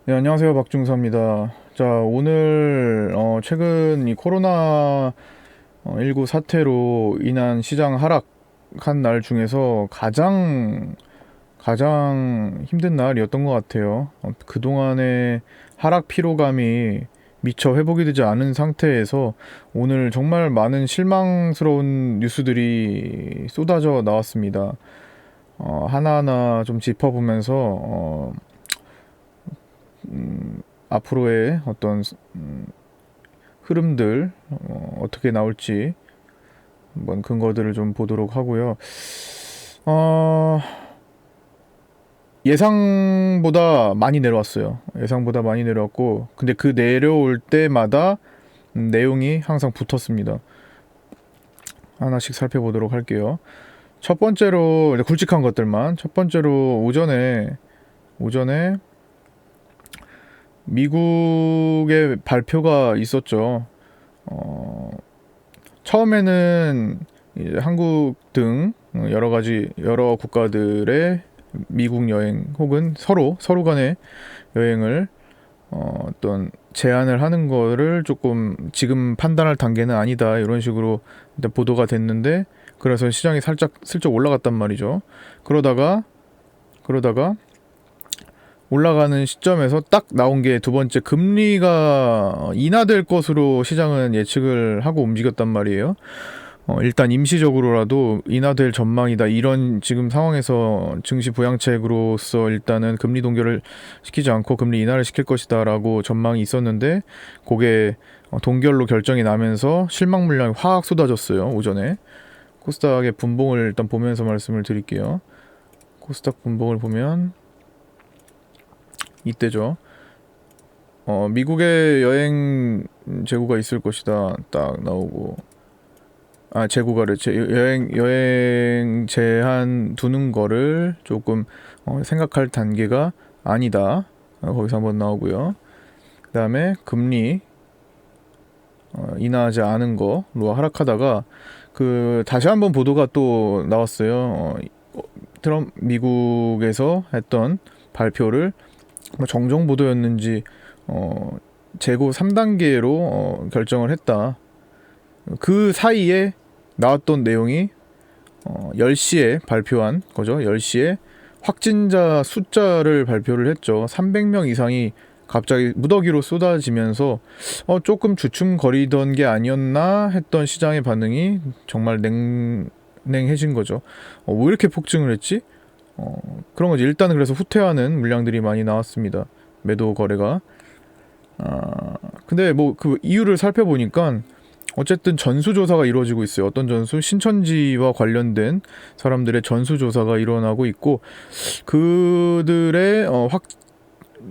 네, 안녕하세요. 박중사입니다. 자, 오늘 최근 이 코로나 19 사태로 인한 시장 하락한 날 중에서 가장 힘든 날이었던 것 같아요. 그동안의 하락 피로감이 미처 회복이 되지 않은 상태에서 오늘 정말 많은 실망스러운 뉴스들이 쏟아져 나왔습니다. 하나하나 좀 짚어보면서 앞으로의 어떤 흐름들 어떻게 나올지 한번 근거들을 좀 보도록 하고요. 어, 예상보다 많이 내려왔어요. 예상보다 많이 내려왔고, 근데 그 내려올 때마다 내용이 항상 붙었습니다. 하나씩 살펴보도록 할게요. 첫 번째로 굵직한 것들만. 첫 번째로 오전에 미국의 발표가 있었죠. 처음에는 이제 한국 등 여러 국가들의 미국 여행 혹은 서로 간의 여행을 어떤 제한을 하는 거를 조금 지금 판단할 단계는 아니다 이런 식으로 일단 보도가 됐는데, 그래서 시장이 슬쩍 올라갔단 말이죠. 그러다가 올라가는 시점에서 딱 나온 게 두 번째, 금리가 인하될 것으로 시장은 예측을 하고 움직였단 말이에요. 일단 임시적으로라도 인하될 전망이다, 이런 지금 상황에서 증시 부양책으로서 일단은 금리 동결을 시키지 않고 금리 인하를 시킬 것이다 라고 전망이 있었는데, 그게 동결로 결정이 나면서 실망 물량이 확 쏟아졌어요. 오전에 코스닥의 분봉을 일단 보면서 말씀을 드릴게요. 코스닥 분봉을 보면 이때죠. 미국의 여행 재고가 있을 것이다 딱 나오고, 재고가를 여행 제한 두는 거를 조금 생각할 단계가 아니다, 거기서 한번 나오고요. 그 다음에 금리 인하하지 않은 거로 하락하다가 다시 한번 보도가 또 나왔어요. 트럼프 미국에서 했던 발표를 정정 보도였는지 재고 3단계로 결정을 했다. 그 사이에 나왔던 내용이 10시에 발표한 거죠. 10시에 확진자 숫자를 발표를 했죠. 300명 이상이 갑자기 무더기로 쏟아지면서 조금 주춤거리던 게 아니었나 했던 시장의 반응이 정말 냉해진 거죠. 왜 이렇게 폭증을 했지? 그런 거지. 일단은 그래서 후퇴하는 물량들이 많이 나왔습니다. 매도 거래가. 근데 뭐 그 이유를 살펴보니까 어쨌든 전수조사가 이루어지고 있어요. 어떤 전수? 신천지와 관련된 사람들의 전수조사가 일어나고 있고, 그들의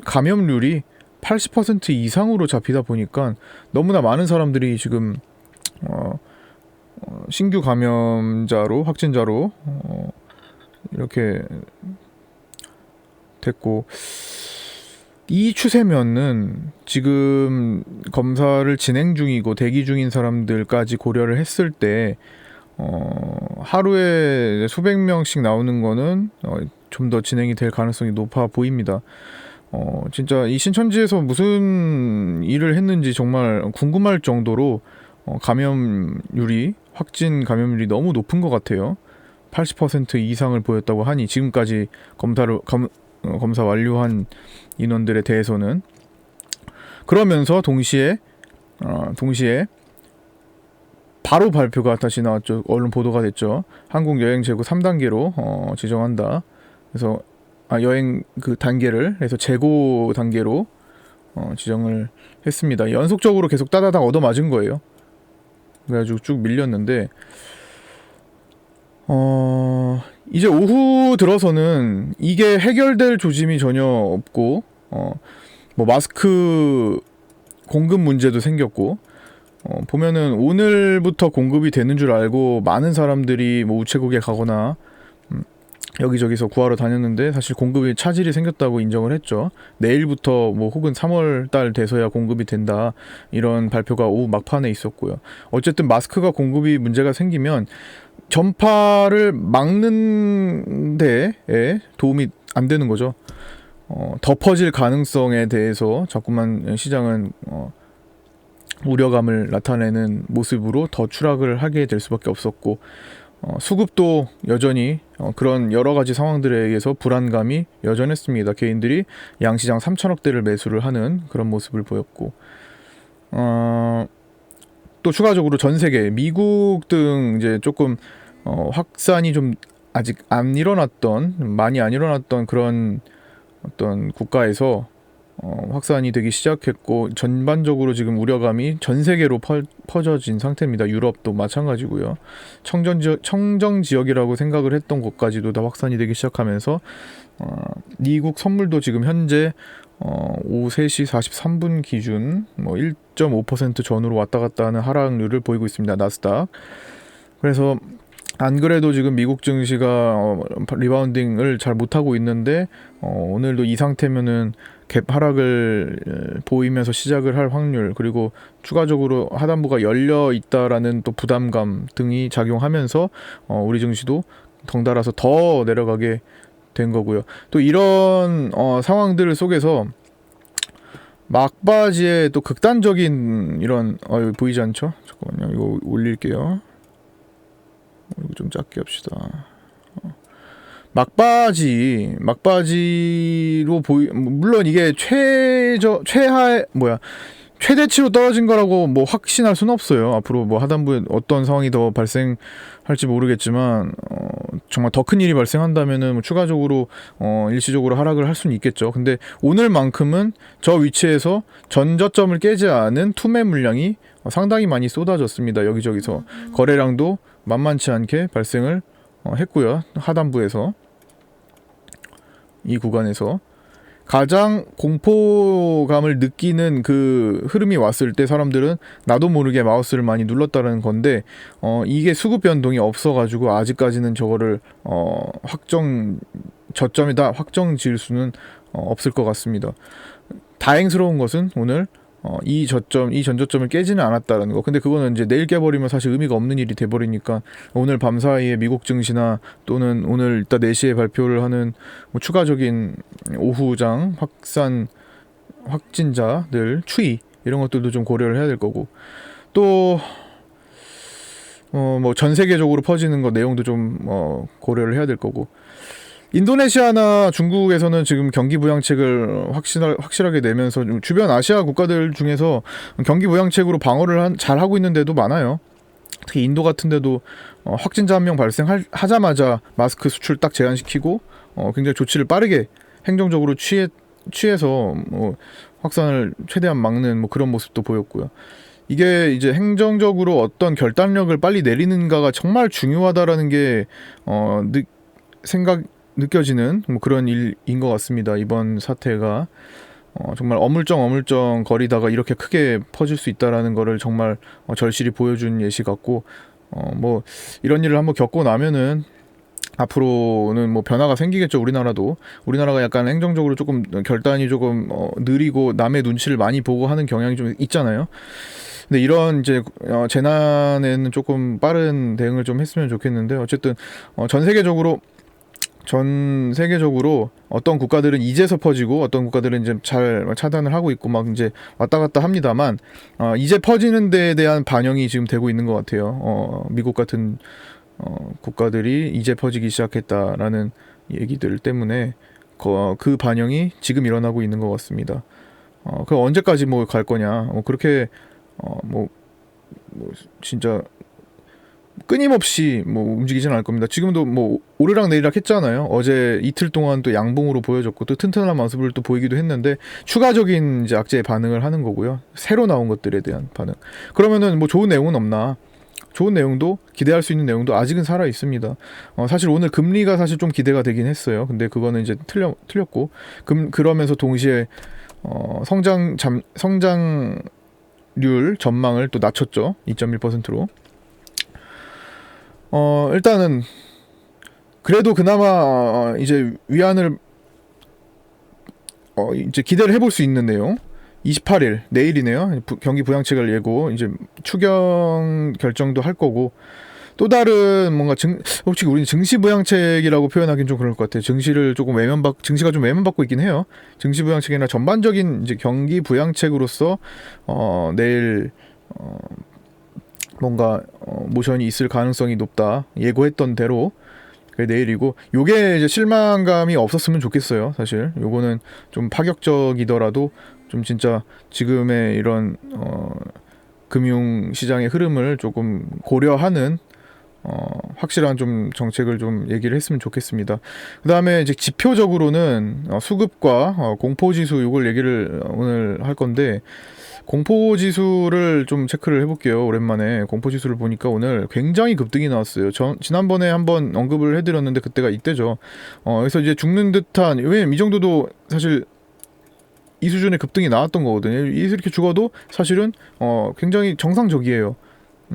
감염률이 80% 이상으로 잡히다 보니까 너무나 많은 사람들이 지금 신규 감염자로, 확진자로 이렇게 됐고, 이 추세면은 지금 검사를 진행 중이고 대기 중인 사람들까지 고려를 했을 때 하루에 수백 명씩 나오는 거는 좀 더 진행이 될 가능성이 높아 보입니다. 진짜 이 신천지에서 무슨 일을 했는지 정말 궁금할 정도로 확진 감염률이 너무 높은 것 같아요. 80% 이상을 보였다고 하니, 지금까지 검사 완료한 인원들에 대해서는. 그러면서 동시에 바로 발표가 다시 나왔죠. 언론 보도가 됐죠. 한국 여행 재고 3단계로 지정한다. 그래서 여행 그 단계를 해서 재고 단계로 지정을 했습니다. 연속적으로 계속 따다닥 얻어맞은 거예요. 그래가지고 쭉 밀렸는데, 이제 오후 들어서는 이게 해결될 조짐이 전혀 없고, 뭐 마스크 공급 문제도 생겼고, 보면은 오늘부터 공급이 되는 줄 알고 많은 사람들이 뭐 우체국에 가거나 여기저기서 구하러 다녔는데, 사실 공급이 차질이 생겼다고 인정을 했죠. 내일부터 뭐 혹은 3월 달 돼서야 공급이 된다, 이런 발표가 오후 막판에 있었고요. 어쨌든 마스크가 공급이 문제가 생기면 전파를 막는 데에 도움이 안 되는 거죠. 더 퍼질 가능성에 대해서 자꾸만 시장은 우려감을 나타내는 모습으로 더 추락을 하게 될 수밖에 없었고, 수급도 여전히 그런 여러 가지 상황들에 의해서 불안감이 여전했습니다. 개인들이 양시장 3천억대를 매수를 하는 그런 모습을 보였고, 또 추가적으로 전 세계 미국 등 이제 조금 확산이 좀 아직 많이 안 일어났던 그런 어떤 국가에서 확산이 되기 시작했고, 전반적으로 지금 우려감이 전 세계로 퍼져진 상태입니다. 유럽도 마찬가지고요. 청정 지역이라고 생각을 했던 곳까지도 다 확산이 되기 시작하면서 미국 선물도 지금 현재 오후 3시 43분 기준 1.5% 전후로 왔다 갔다 하는 하락률을 보이고 있습니다. 나스닥. 그래서 안 그래도 지금 미국 증시가 리바운딩을 잘 못하고 있는데 오늘도 이 상태면은 갭 하락을 보이면서 시작을 할 확률, 그리고 추가적으로 하단부가 열려 있다라는 또 부담감 등이 작용하면서 우리 증시도 덩달아서 더 내려가게 된 거고요. 또 이런 상황들 속에서 막바지에 또 극단적인 이런 이거 보이지 않죠? 잠깐만요. 이거 올릴게요. 이거 좀 작게 합시다. 막바지로 물론 이게 최대치로 떨어진 거라고 뭐 확신할 수는 없어요. 앞으로 뭐 하단부에 어떤 상황이 더 발생할지 모르겠지만 정말 더 큰 일이 발생한다면은 뭐 추가적으로 일시적으로 하락을 할 수는 있겠죠. 근데 오늘만큼은 저 위치에서 전저점을 깨지 않은 투매 물량이 상당히 많이 쏟아졌습니다. 여기저기서 거래량도 만만치 않게 발생을 했고요. 하단부에서 이 구간에서 가장 공포감을 느끼는 그 흐름이 왔을 때 사람들은 나도 모르게 마우스를 많이 눌렀다는 건데 이게 수급 변동이 없어가지고 아직까지는 저거를 저점이다 확정 지을 수는 없을 것 같습니다. 다행스러운 것은 오늘 이 전저점을 깨지는 않았다라는 거. 근데 그거는 이제 내일 깨버리면 사실 의미가 없는 일이 돼버리니까 오늘 밤 사이에 미국 증시나 또는 오늘 이따 4시에 발표를 하는 뭐 추가적인 오후장 확진자들 추이 이런 것들도 좀 고려를 해야 될 거고, 또 뭐 전 세계적으로 퍼지는 거 내용도 좀 고려를 해야 될 거고, 인도네시아나 중국에서는 지금 경기 부양책을 확실하게 내면서 주변 아시아 국가들 중에서 경기 부양책으로 방어를 잘 하고 있는 데도 많아요. 특히 인도 같은 데도 확진자 한 명 발생하자마자 마스크 수출 딱 제한시키고 굉장히 조치를 빠르게 행정적으로 취해서 확산을 최대한 막는 뭐 그런 모습도 보였고요. 이게 이제 행정적으로 어떤 결단력을 빨리 내리는가가 정말 중요하다라는 게 느껴지는 뭐 그런 일인 것 같습니다. 이번 사태가 정말 어물쩡 거리다가 이렇게 크게 퍼질 수 있다라는 거를 정말 절실히 보여준 예시 같고, 뭐 이런 일을 한번 겪고 나면은 앞으로는 뭐 변화가 생기겠죠. 우리나라가 약간 행정적으로 조금 결단이 조금 느리고 남의 눈치를 많이 보고 하는 경향이 좀 있잖아요. 근데 이런 이제 재난에는 조금 빠른 대응을 좀 했으면 좋겠는데, 어쨌든 전 세계적으로 어떤 국가들은 이제서 퍼지고 어떤 국가들은 이제 잘 차단을 하고 있고 막 이제 왔다 갔다 합니다만 이제 퍼지는 데에 대한 반영이 지금 되고 있는 것 같아요. 미국 같은 국가들이 이제 퍼지기 시작했다라는 얘기들 때문에 그 반영이 지금 일어나고 있는 것 같습니다. 그 언제까지 뭐 갈 거냐? 그렇게 진짜 끊임없이 뭐 움직이진 않을 겁니다. 지금도 뭐 오르락 내리락 했잖아요. 어제 이틀 동안 또 양봉으로 보여줬고 또 튼튼한 모습을 또 보이기도 했는데 추가적인 이제 악재의 반응을 하는 거고요. 새로 나온 것들에 대한 반응. 그러면은 뭐 좋은 내용은 없나? 좋은 내용도 기대할 수 있는 내용도 아직은 살아 있습니다. 사실 오늘 금리가 사실 좀 기대가 되긴 했어요. 근데 그거는 이제 틀렸고 그러면서 동시에 성장률 전망을 또 낮췄죠. 2.1%로. 일단은 그래도 그나마 이제 위안을 이제 기대를 해볼 수 있는 내용. 28일 내일이네요. 경기 부양책을 예고 이제 추경 결정도 할 거고, 또 다른 뭔가 혹시 우리는 증시부양책이라고 표현하기는 좀 그럴 것 같아요. 증시를 조금 증시가 좀 외면받고 있긴 해요. 증시부양책이나 전반적인 이제 경기 부양책으로서 내일 뭔가 모션이 있을 가능성이 높다 예고했던 대로 내일이고, 요게 이제 실망감이 없었으면 좋겠어요. 사실 요거는 좀 파격적이더라도 좀 진짜 지금의 이런 금융 시장의 흐름을 조금 고려하는 확실한 좀 정책을 좀 얘기를 했으면 좋겠습니다. 그 다음에 이제 지표적으로는 수급과 공포지수 요걸 얘기를 오늘 할 건데, 공포지수를 좀 체크를 해볼게요. 오랜만에 공포지수를 보니까 오늘 굉장히 급등이 나왔어요. 지난번에 한번 언급을 해드렸는데 그때가 이때죠. 그래서 이제 죽는 듯한, 왜냐면 이 정도도 사실 이 수준의 급등이 나왔던 거거든요. 이렇게 죽어도 사실은 굉장히 정상적이에요.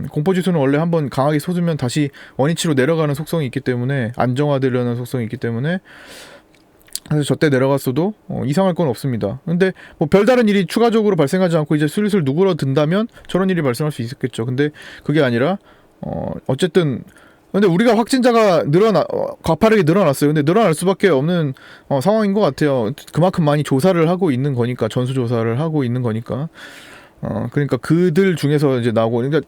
공포지수는 원래 한번 강하게 솟으면 다시 원위치로 내려가는 속성이 있기 때문에, 안정화되려는 속성이 있기 때문에 사실 저때 내려갔어도 이상할 건 없습니다. 근데 뭐 별다른 일이 추가적으로 발생하지 않고 이제 슬슬 누그러든다면 저런 일이 발생할 수 있었겠죠. 근데 그게 아니라 어쨌든 근데 우리가 확진자가 가파르게 늘어났어요. 근데 늘어날 수밖에 없는 상황인 것 같아요. 그만큼 많이 조사를 하고 있는 거니까, 전수 조사를 하고 있는 거니까. 그러니까 그들 중에서 이제 나오고, 그러니까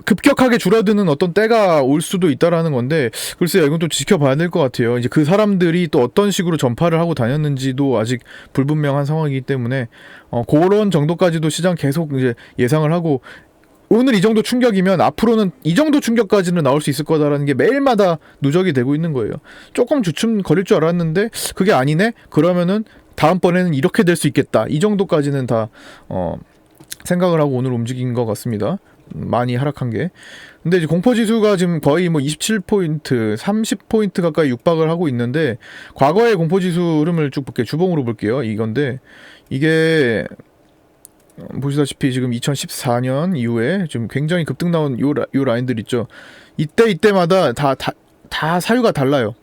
급격하게 줄어드는 어떤 때가 올 수도 있다라는 건데, 글쎄요, 이건 또 지켜봐야 될 것 같아요. 이제 그 사람들이 또 어떤 식으로 전파를 하고 다녔는지도 아직 불분명한 상황이기 때문에 그런 정도까지도 시장 계속 이제 예상을 하고, 오늘 이 정도 충격이면 앞으로는 이 정도 충격까지는 나올 수 있을 거다라는 게 매일마다 누적이 되고 있는 거예요. 조금 주춤거릴 줄 알았는데 그게 아니네? 그러면은 다음번에는 이렇게 될 수 있겠다. 이 정도까지는 다 생각을 하고 오늘 움직인 것 같습니다. 많이 하락한 게. 근데 이제 공포지수가 지금 거의 뭐 27포인트, 30포인트 가까이 육박을 하고 있는데, 과거의 공포지수 흐름을 쭉 볼게요. 주봉으로 볼게요. 이건데, 이게 보시다시피 지금 2014년 이후에 지금 굉장히 급등 나온 요 라인들 있죠. 이때마다 다 사유가 달라요.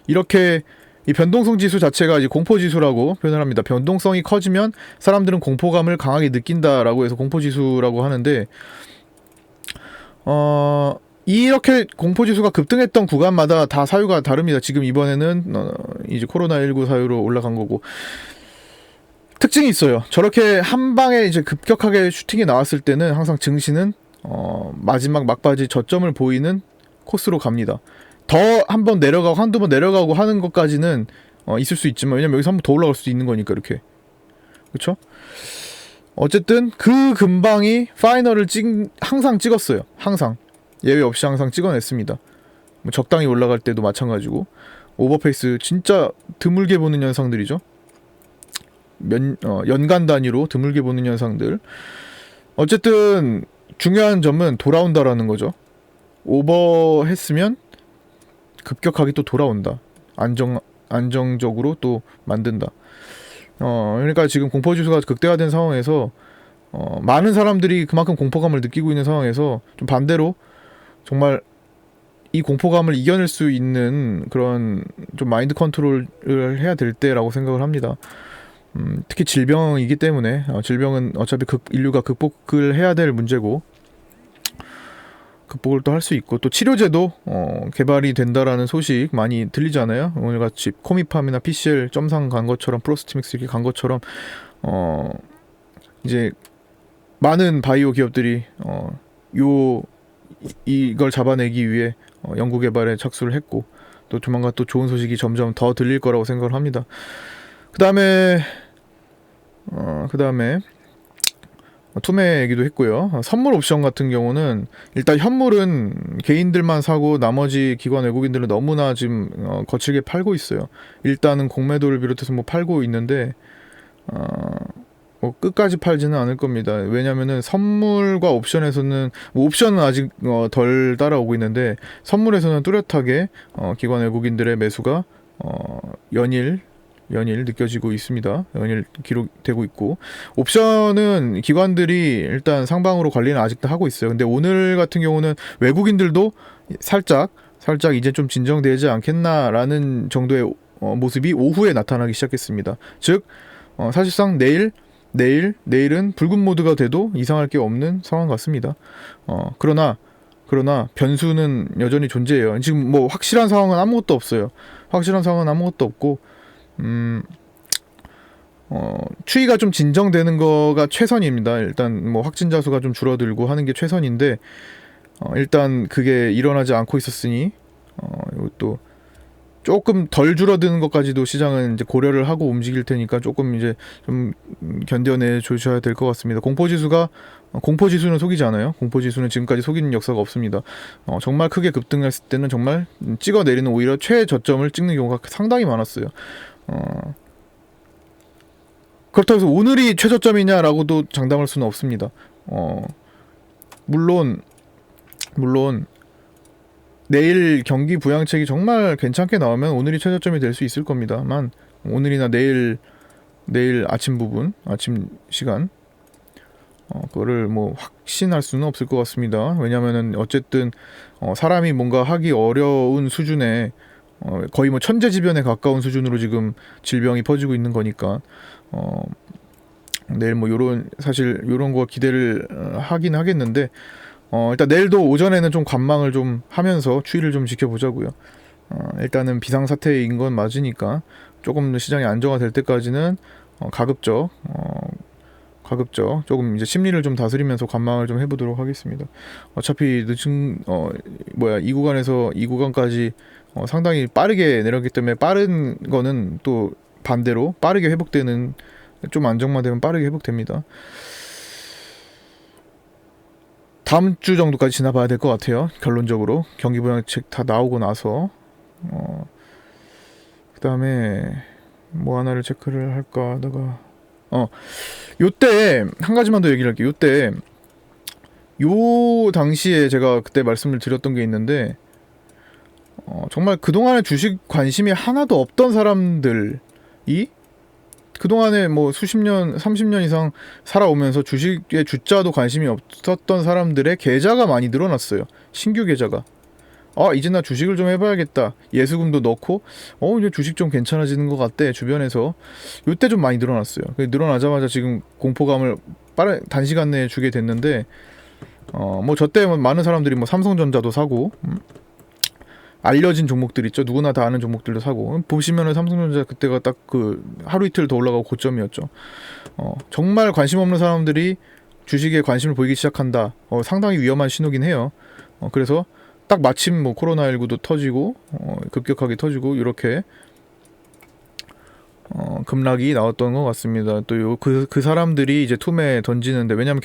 이렇게 이 변동성 지수 자체가 이제 공포지수라고 표현을 합니다. 변동성이 커지면 사람들은 공포감을 강하게 느낀다라고 해서 공포지수라고 하는데, 이렇게 공포지수가 급등했던 구간마다 다 사유가 다릅니다. 지금 이번에는 이제 코로나19 사유로 올라간 거고, 특징이 있어요. 저렇게 한 방에 이제 급격하게 슈팅이 나왔을 때는 항상 증시는 마지막 막바지 저점을 보이는 코스로 갑니다. 더 한 번 내려가고 한두 번 내려가고 하는 것까지는 있을 수 있지만, 왜냐면 여기서 한 번 더 올라갈 수도 있는 거니까, 이렇게. 그쵸? 어쨌든 그 근방이 파이널을 항상 찍었어요. 항상 예외 없이 항상 찍어냈습니다. 뭐 적당히 올라갈 때도 마찬가지고, 오버페이스 진짜 드물게 보는 현상들이죠. 연간 단위로 드물게 보는 현상들. 어쨌든 중요한 점은 돌아온다라는 거죠. 오버했으면 급격하게 또 돌아온다. 안정적으로 또 만든다. 그러니까 지금 공포지수가 극대화된 상황에서 많은 사람들이 그만큼 공포감을 느끼고 있는 상황에서 좀 반대로 정말 이 공포감을 이겨낼 수 있는 그런 좀 마인드 컨트롤을 해야 될 때라고 생각을 합니다. 특히 질병이기 때문에 질병은 어차피 인류가 극복을 해야 될 문제고, 극복을 또 할 수 있고, 또 치료제도 개발이 된다라는 소식 많이 들리잖아요. 오늘같이 코미팜이나 PCL 점상 간 것처럼, 프로스티믹스 이렇게 간 것처럼 이제 많은 바이오 기업들이 이걸 잡아내기 위해 연구 개발에 착수를 했고, 또 조만간 또 좋은 소식이 점점 더 들릴 거라고 생각을 합니다. 그 다음에 투매 얘기도 했고요. 선물 옵션 같은 경우는 일단 현물은 개인들만 사고 나머지 기관 외국인들은 너무나 지금 거칠게 팔고 있어요. 일단은 공매도를 비롯해서 뭐 팔고 있는데 뭐 끝까지 팔지는 않을 겁니다. 왜냐면은 선물과 옵션에서는 뭐 옵션은 아직 덜 따라오고 있는데, 선물에서는 뚜렷하게 기관 외국인들의 매수가 연일 느껴지고 있습니다. 연일 기록되고 있고, 옵션은 기관들이 일단 상방으로 관리는 아직도 하고 있어요. 근데 오늘 같은 경우는 외국인들도 살짝 이제 좀 진정되지 않겠나라는 정도의 모습이 오후에 나타나기 시작했습니다. 즉 사실상 내일은 붉은 모드가 돼도 이상할 게 없는 상황 같습니다. 그러나 그러나 변수는 여전히 존재해요. 지금 뭐 확실한 상황은 아무것도 없어요. 확실한 상황은 아무것도 없고 추이가 좀 진정되는 거가 최선입니다. 일단 뭐 확진자 수가 좀 줄어들고 하는 게 최선인데 일단 그게 일어나지 않고 있었으니 이것도 조금 덜 줄어드는 것까지도 시장은 이제 고려를 하고 움직일 테니까 조금 이제 좀 견뎌내 주셔야 될 것 같습니다. 공포지수는 속이지 않아요. 공포지수는 지금까지 속이는 역사가 없습니다. 정말 크게 급등했을 때는 정말 찍어 내리는 오히려 최저점을 찍는 경우가 상당히 많았어요. 그렇다고 해서 오늘이 최저점이냐라고도 장담할 수는 없습니다. 물론 내일 경기 부양책이 정말 괜찮게 나오면 오늘이 최저점이 될 수 있을 겁니다만 오늘이나 내일 아침 시간 그거를 뭐 확신할 수는 없을 것 같습니다. 왜냐면은 어쨌든 사람이 뭔가 하기 어려운 수준의 거의 뭐 천재지변에 가까운 수준으로 지금 질병이 퍼지고 있는 거니까 내일 뭐 사실 요런 거 기대를 하긴 하겠는데 일단 내일도 오전에는 좀 관망을 좀 하면서 추이를 좀 지켜보자고요. 일단은 비상사태인 건 맞으니까 조금 시장이 안정화될 때까지는 가급적 조금 이제 심리를 좀 다스리면서 관망을 좀 해보도록 하겠습니다. 어차피 이 구간에서 이 구간까지 상당히 빠르게 내렸기 때문에 빠른 거는 또 반대로 빠르게 회복되는, 좀 안정화되면 빠르게 회복됩니다. 다음 주 정도까지 지나봐야 될 것 같아요. 결론적으로 경기 부양책 다 나오고 나서 그 다음에 뭐 하나를 체크를 할까 하다가 요때 한 가지만 더 얘기를 할게요. 요때 요 당시에 제가 그때 말씀을 드렸던 게 있는데 정말 그동안에 주식 관심이 하나도 없던 사람들이 그동안에 뭐 수십 년, 30년 이상 살아오면서 주식에 주자도 관심이 없었던 사람들의 계좌가 많이 늘어났어요. 신규 계좌가. 이제 나 주식을 좀 해봐야겠다. 예수금도 넣고 이제 주식 좀 괜찮아지는 것 같대. 주변에서 요때 좀 많이 늘어났어요. 늘어나자마자 지금 공포감을 단시간 내에 주게 됐는데 뭐 저 때 많은 사람들이 뭐 삼성전자도 사고 알려진 종목들 있죠. 누구나 다 아는 종목들도 사고 보시면은 삼성전자 그때가 딱 그 하루 이틀 더 올라가고 고점이었죠. 정말 관심 없는 사람들이 주식에 관심을 보이기 시작한다. 상당히 위험한 신호긴 해요. 그래서 딱 마침 뭐 코로나19도 터지고 급격하게 터지고 이렇게 급락이 나왔던 것 같습니다. 또 그 사람들이 이제 툼에 던지는데, 왜냐하면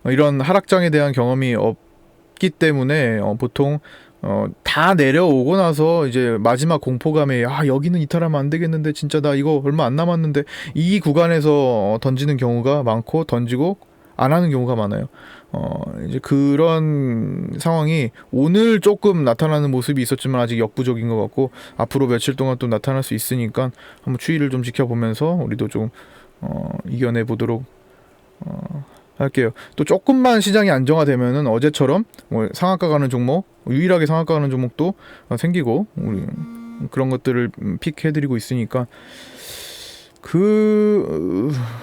이런 하락장에 대한 경험이 없기 때문에 보통 다 내려오고 나서 이제 마지막 공포감에 여기는 이탈하면 안 되겠는데 진짜 나 이거 얼마 안 남았는데 이 구간에서 던지는 경우가 많고 던지고 안 하는 경우가 많아요. 이제 그런 상황이 오늘 조금 나타나는 모습이 있었지만 아직 역부족인 것 같고 앞으로 며칠 동안 또 나타날 수 있으니까 한번 추이를 좀 지켜보면서 우리도 좀 이겨내 보도록 할게요. 또 조금만 시장이 안정화되면은 어제처럼 뭐 상한가 가는 종목, 유일하게 상한가 가는 종목도 생기고 그런 것들을 픽해드리고 있으니까.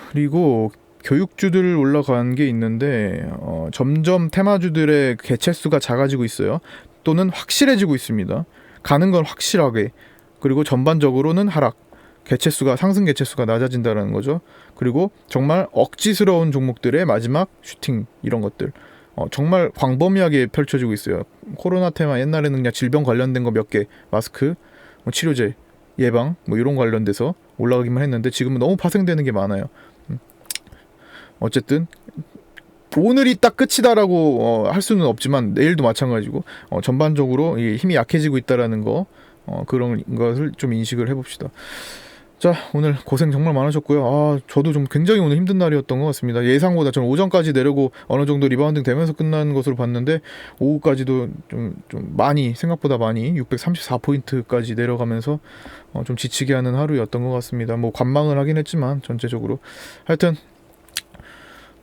그리고 교육주들 올라간 게 있는데 점점 테마주들의 개체수가 작아지고 있어요. 또는 확실해지고 있습니다. 가는 건 확실하게. 그리고 전반적으로는 하락. 상승 개체수가 낮아진다는 거죠. 그리고 정말 억지스러운 종목들의 마지막 슈팅, 이런 것들 정말 광범위하게 펼쳐지고 있어요. 코로나 테마, 옛날에는 그냥 질병 관련된 거 몇 개, 마스크, 치료제, 예방 뭐 이런 관련돼서 올라가기만 했는데 지금은 너무 파생되는 게 많아요. 어쨌든 오늘이 딱 끝이다라고 할 수는 없지만 내일도 마찬가지고 전반적으로 힘이 약해지고 있다라는 거, 그런 것을 좀 인식을 해봅시다. 자, 오늘 고생 정말 많으셨고요. 저도 좀 굉장히 오늘 힘든 날이었던 것 같습니다. 예상보다 저는 오전까지 내려고 어느 정도 리바운딩 되면서 끝난 것으로 봤는데 오후까지도 좀 많이, 생각보다 많이 634포인트까지 내려가면서 좀 지치게 하는 하루였던 것 같습니다. 뭐 관망을 하긴 했지만 전체적으로 하여튼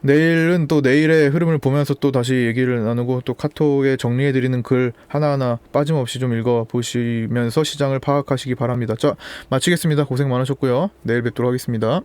내일은 또 내일의 흐름을 보면서 또 다시 얘기를 나누고 또 카톡에 정리해드리는 글 하나하나 빠짐없이 좀 읽어보시면서 시장을 파악하시기 바랍니다. 자, 마치겠습니다. 고생 많으셨고요. 내일 뵙도록 하겠습니다.